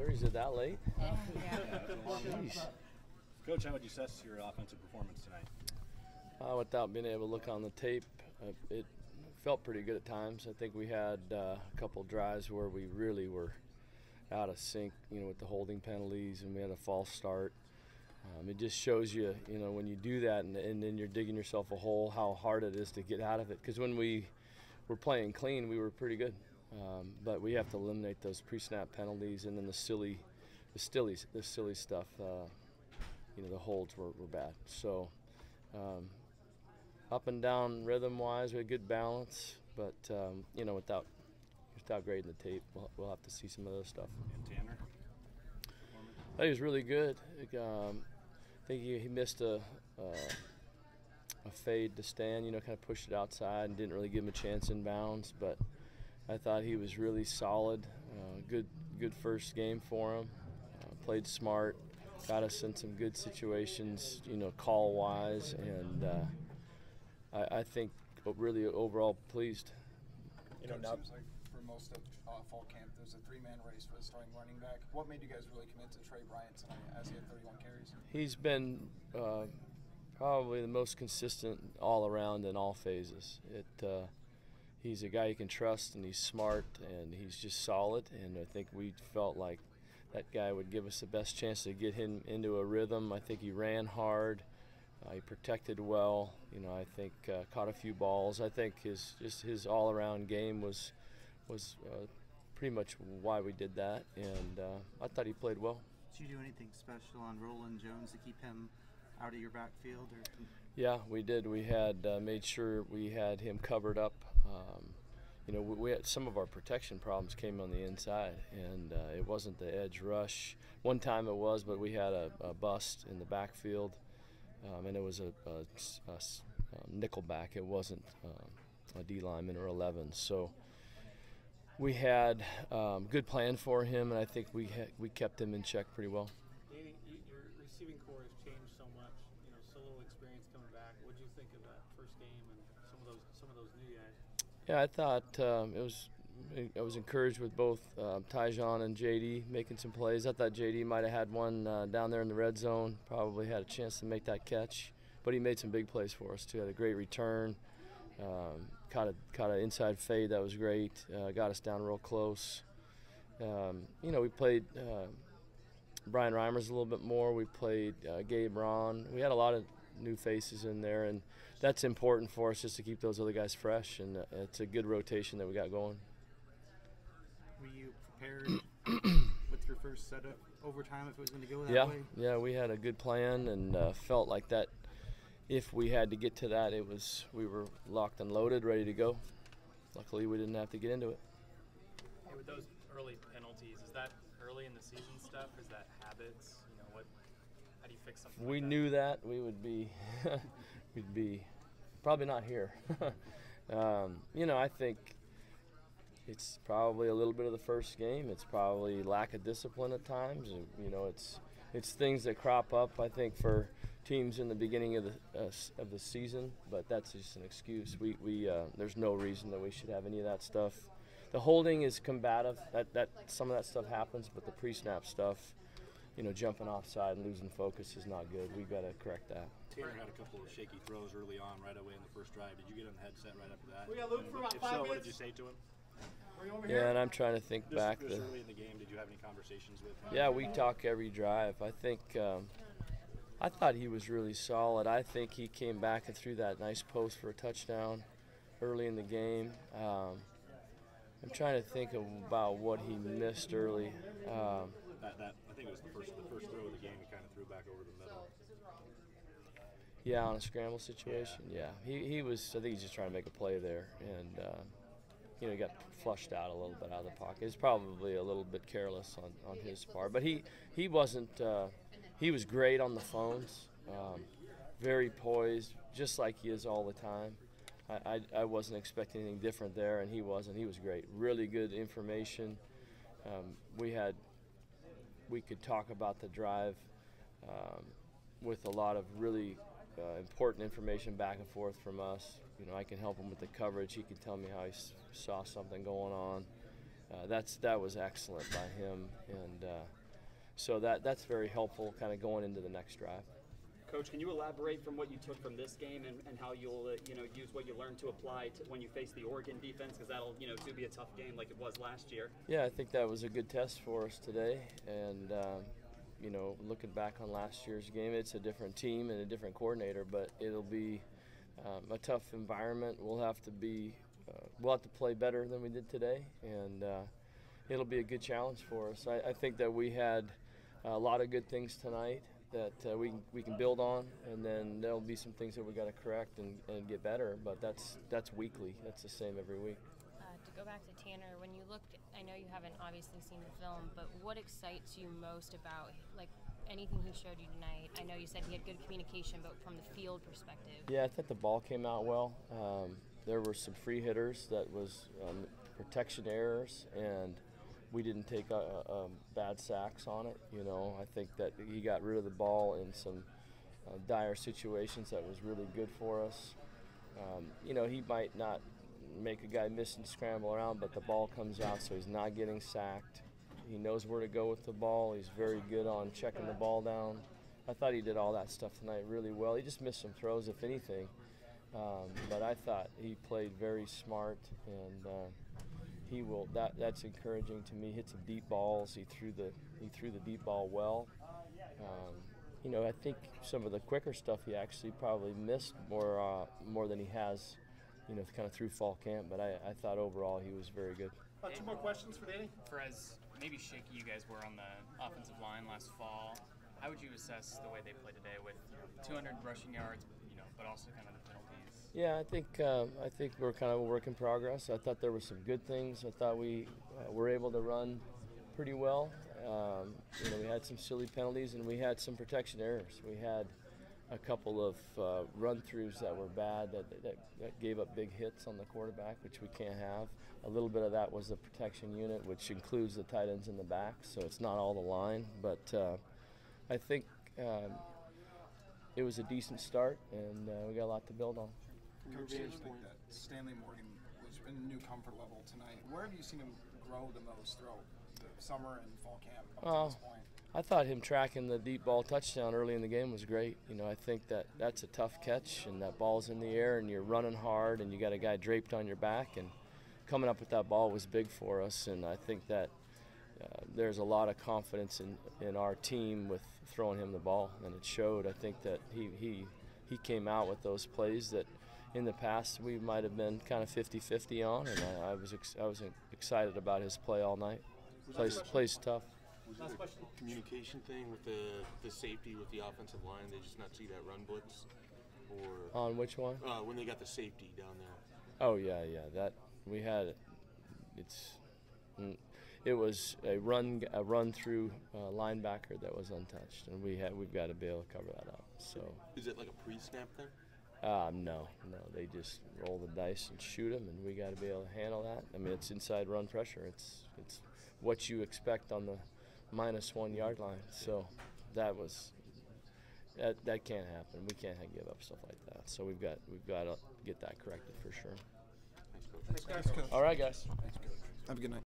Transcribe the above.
after? Is it that late? Yeah. Jeez. Coach, how would you assess your offensive performance tonight? Without being able to look on the tape, it felt pretty good at times. I think we had a couple drives where we really were out of sync, with the holding penalties, and we had a false start. It just shows you, when you do that and then you're digging yourself a hole, how hard it is to get out of it. Because when we were playing clean, we were pretty good. But we have to eliminate those pre-snap penalties and then the silly stuff. The holds were bad. So up and down rhythm-wise, we had good balance. But without grading the tape, we'll have to see some of those stuff. And Tanner? I think he was really good. I think he missed a fade to stand, kind of pushed it outside and didn't really give him a chance in bounds. But I thought he was really solid. Good first game for him. Played smart, got us in some good situations, call-wise, and I think really overall pleased. Now, seems like for most of fall camp, there's a three-man race for the starting running back. What made you guys really commit to Tre Bryant tonight as he had 31 carries? He's been probably the most consistent all around in all phases. He's a guy you can trust, and he's smart, and he's just solid. And I think we felt like that guy would give us the best chance to get him into a rhythm. I think he ran hard. He protected well. I think caught a few balls. I think his all-around game was pretty much why we did that, and I thought he played well. Did you do anything special on Roland Jones to keep him out of your backfield? Yeah, we did. We had made sure we had him covered up. We had some of our protection problems came on the inside, and it wasn't the edge rush. One time it was, but we had a bust in the backfield, and it was a nickel back. It wasn't a D lineman or 11. So we had good plan for him, and I think we kept him in check pretty well. Danny, your receiving core has changed so much. So little experience coming back. What did you think of that first game and some of those new guys? Yeah, I thought I was encouraged with both Tyjon and JD making some plays. I thought JD might have had one down there in the red zone. Probably had a chance to make that catch, but he made some big plays for us too. Had a great return. Caught an inside fade that was great. Got us down real close. We played Brian Reimers a little bit more. We played Gabe Ron. We had a lot of new faces in there, and that's important for us just to keep those other guys fresh, and it's a good rotation that we got going. Were you prepared with your first set of overtime if it was going to go that way? Yeah, we had a good plan and felt like that if we had to get to that, we were locked and loaded, ready to go. Luckily, we didn't have to get into it. Hey, with those early penalties, is that early in the season stuff? Is that habits? How do you fix something We like knew that we would be, we'd be probably not here. I think it's probably a little bit of the first game. It's probably lack of discipline at times. It's things that crop up, I think, for teams in the beginning of the season, but that's just an excuse. There's no reason that we should have any of that stuff. The holding is combative. That some of that stuff happens, but the pre-snap stuff, jumping offside and losing focus is not good. We've got to correct that. Tanner had a couple of shaky throws early on, right away in the first drive. Did you get on the headset right after that? We got Luke for about if 5 so, minutes. what did you say to him? Yeah, and I'm trying to think back. This early in the game, did you have any conversations with him? Yeah, we talk every drive. I think I thought he was really solid. I think he came back and threw that nice post for a touchdown early in the game. I'm trying to think about what he missed early. I think it was the first throw of the game. He kind of threw back over the middle. Yeah, on a scramble situation. Yeah, he was. I think he's just trying to make a play there, and he got flushed out a little bit out of the pocket. It's probably a little bit careless on his part, but he wasn't. He was great on the phones, very poised, just like he is all the time. I wasn't expecting anything different there, and he wasn't. He was great. Really good information. We could talk about the drive with a lot of really important information back and forth from us. I can help him with the coverage. He can tell me how he saw something going on. that was excellent by him, and so that's very helpful kind of going into the next drive. Coach, can you elaborate from what you took from this game and how you'll use what you learned to apply to when you face the Oregon defense, because that'll do be a tough game like it was last year? Yeah, I think that was a good test for us today, and looking back on last year's game, it's a different team and a different coordinator, but it'll be a tough environment. We'll have to play better than we did today, and it'll be a good challenge for us. I think that we had a lot of good things tonight that we can build on, and then there'll be some things that we got to correct and get better. But that's weekly. That's the same every week. To go back to Tanner, when you looked, I know you haven't obviously seen the film, but what excites you most about anything he showed you tonight? I know you said he had good communication, but from the field perspective. Yeah, I thought the ball came out well. There were some free hitters that was protection errors, and we didn't take bad sacks on it. I think that he got rid of the ball in some dire situations that was really good for us. He might not make a guy miss and scramble around, but the ball comes out, so he's not getting sacked. He knows where to go with the ball. He's very good on checking the ball down. I thought he did all that stuff tonight really well. He just missed some throws, if anything. But I thought he played very smart, and that's encouraging to me. He hit some deep balls. He threw the deep ball well. I think some of the quicker stuff he actually probably missed more than he has, kind of through fall camp. But I thought overall he was very good. 2 more questions for Danny. For as maybe shaky you guys were on the offensive line last fall, how would you assess the way they played today with 200 rushing yards, but also kind of the penalties? Yeah, I think we're kind of a work in progress. I thought there were some good things. I thought we were able to run pretty well. We had some silly penalties, and we had some protection errors. We had a couple of run-throughs that were bad that gave up big hits on the quarterback, which we can't have. A little bit of that was the protection unit, which includes the tight ends in the back, so it's not all the line. But I think it was a decent start, and we got a lot to build on. Coach, I think that Stanley Morgan was in a new comfort level tonight. Where have you seen him grow the most throughout the summer and fall camp up to this point? I thought him tracking the deep ball touchdown early in the game was great. I think that's a tough catch, and that ball's in the air, and you're running hard, and you got a guy draped on your back, and coming up with that ball was big for us. And I think that there's a lot of confidence in our team with throwing him the ball, and it showed. I think that he came out with those plays that in the past we might have been kind of 50-50 on, and I was excited about his play all night. Plays tough. Was it a communication thing with the safety with the offensive line? They just not see that run blitz? Or On which one? When they got the safety down there. Oh yeah. That we had. It was a run through linebacker that was untouched, and we've got to be able to cover that up. So. Is it like a pre-snap thing? No. They just roll the dice and shoot them, and we got to be able to handle that. I mean, it's inside run pressure. It's what you expect on the -1 yard line. So that can't happen. We can't give up stuff like that. So we've got to get that corrected for sure. Thanks, Coach. All right, guys. Have a good night.